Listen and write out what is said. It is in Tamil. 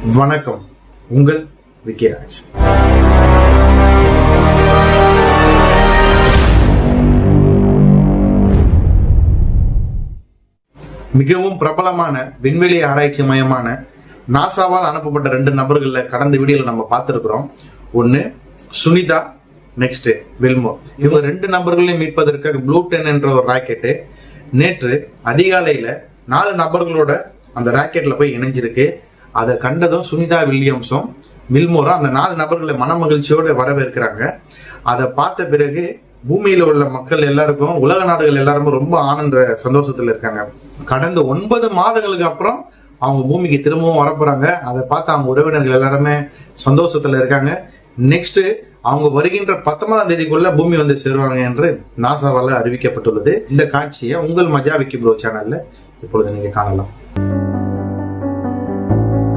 வணக்கம், உங்கள் விக்கிராஜ். மிகவும் பிரபலமான விண்வெளி ஆராய்ச்சி மையமான நாசாவால் அனுப்பப்பட்ட 2 நபர்கள கடந்த வீடியோல நம்ம பார்த்திருக்கிறோம். ஒன்னு சுனிதா, நெக்ஸ்ட் வில்மோர். இவங்க 2 நபர்களையும் மீட்பதற்காக ப்ளூ 10 என்ற ஒரு ராக்கெட்டு நேற்று அதிகாலையில 4 நபர்களோட அந்த ராக்கெட்ல போய் இணைஞ்சிருக்கு. அதை கண்டதும் சுனிதா வில்லியம்ஸும் வில்மோரும் அந்த 4 நபர்களை மன மகிழ்ச்சியோட வரவேற்கிறாங்க. அதை பார்த்த பிறகு பூமியில உள்ள மக்கள் எல்லாருக்கும், உலக நாடுகள் எல்லாருமே ரொம்ப ஆனந்த சந்தோஷத்துல இருக்காங்க. கடந்த 9 மாதங்களுக்கு அப்புறம் அவங்க பூமிக்கு திரும்பவும் வரப்போறாங்க. அதை பார்த்து அவங்க உறவினர்கள் எல்லாருமே சந்தோஷத்துல இருக்காங்க. நெக்ஸ்ட் அவங்க வருகின்ற 19ஆம் தேதிக்குள்ள பூமி வந்து சேருவாங்க என்று நாசாவால அறிவிக்கப்பட்டுள்ளது. இந்த காட்சியை உங்கள் மஜா விக்கி ப்ரோ சேனல்ல இப்பொழுது நீங்க காணலாம்.